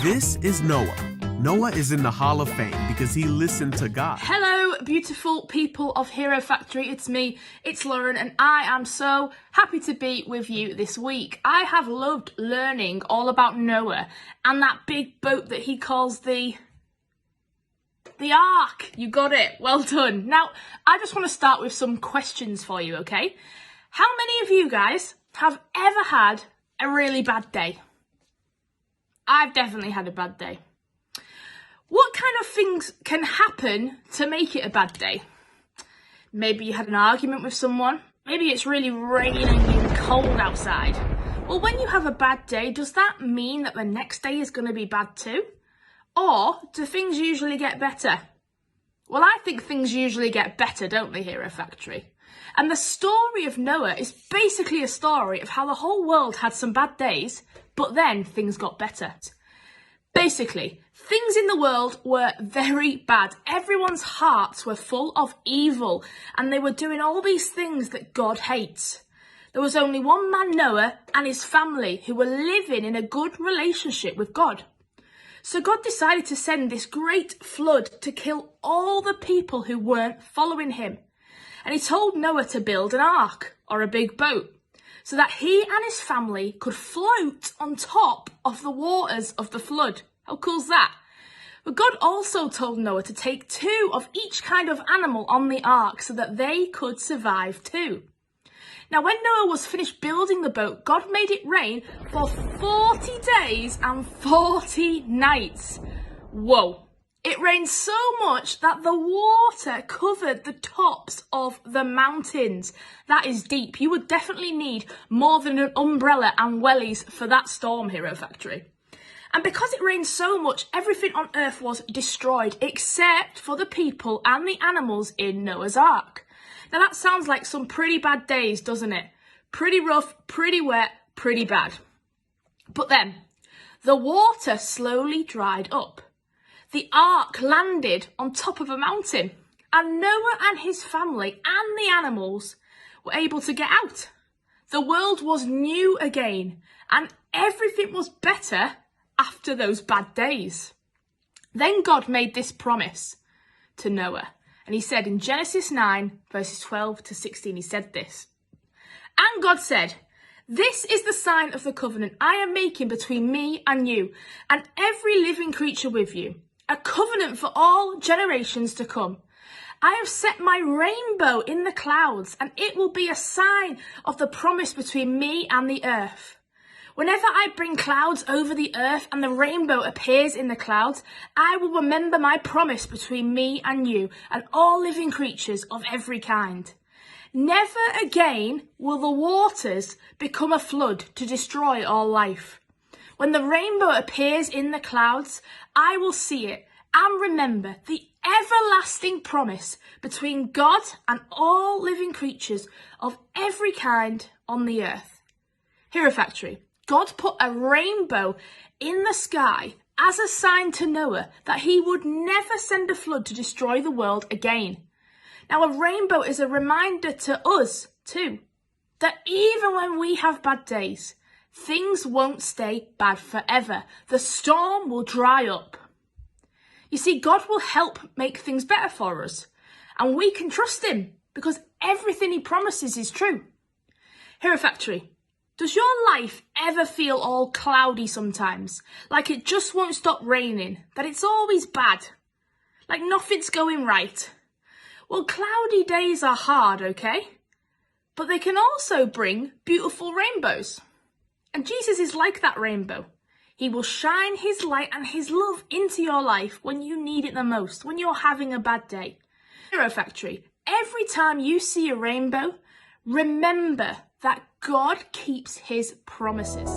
This is Noah. Noah is in the Hall of Fame because he listened to God. Hello, beautiful people of Hero Factory. It's me, it's Lauren, and I am so happy to be with you this week. I have loved learning all about Noah and that big boat that he calls the Ark. You got it. Well done. Now, I just want to start with some questions for you, okay? How many of you guys have ever had a really bad day? I've definitely had a bad day. What kind of things can happen to make it a bad day? Maybe you had an argument with someone. Maybe it's really raining and cold outside. Well, when you have a bad day, does that mean that the next day is going to be bad too? Or do things usually get better? Well, I think things usually get better, don't they, Hero Factory? And the story of Noah is basically a story of how the whole world had some bad days, but then things got better. Basically, things in the world were very bad. Everyone's hearts were full of evil, and they were doing all these things that God hates. There was only one man, Noah, and his family who were living in a good relationship with God. So God decided to send this great flood to kill all the people who weren't following him. And he told Noah to build an ark, or a big boat, so that he and his family could float on top of the waters of the flood. How cool's that? But God also told Noah to take 2 of each kind of animal on the ark so that they could survive too. Now, when Noah was finished building the boat, God made it rain for 40 days and 40 nights. Whoa. It rained so much that the water covered the tops of the mountains. That is deep. You would definitely need more than an umbrella and wellies for that storm, Hero Factory. And because it rained so much, everything on earth was destroyed except for the people and the animals in Noah's Ark. Now that sounds like some pretty bad days, doesn't it? Pretty rough, pretty wet, pretty bad. But then, the water slowly dried up. The ark landed on top of a mountain, and Noah and his family and the animals were able to get out. The world was new again, and everything was better after those bad days. Then God made this promise to Noah, and he said in Genesis 9, verses 12 to 16, he said this. And God said, "This is the sign of the covenant I am making between me and you, and every living creature with you. A covenant for all generations to come. I have set my rainbow in the clouds, and it will be a sign of the promise between me and the earth. Whenever I bring clouds over the earth and the rainbow appears in the clouds, I will remember my promise between me and you and all living creatures of every kind. Never again will the waters become a flood to destroy all life. When the rainbow appears in the clouds, I will see it and remember the everlasting promise between God and all living creatures of every kind on the earth." Hero Factory, God put a rainbow in the sky as a sign to Noah that he would never send a flood to destroy the world again. Now, a rainbow is a reminder to us too, that even when we have bad days, things won't stay bad forever. The storm will dry up. You see, God will help make things better for us, and we can trust him because everything he promises is true. Hero Factory, does your life ever feel all cloudy sometimes? Like it just won't stop raining? That it's always bad? Like nothing's going right? Well, cloudy days are hard, okay? But they can also bring beautiful rainbows. And Jesus is like that rainbow. He will shine his light and his love into your life when you need it the most, when you're having a bad day. Hero Factory, every time you see a rainbow, remember that God keeps his promises.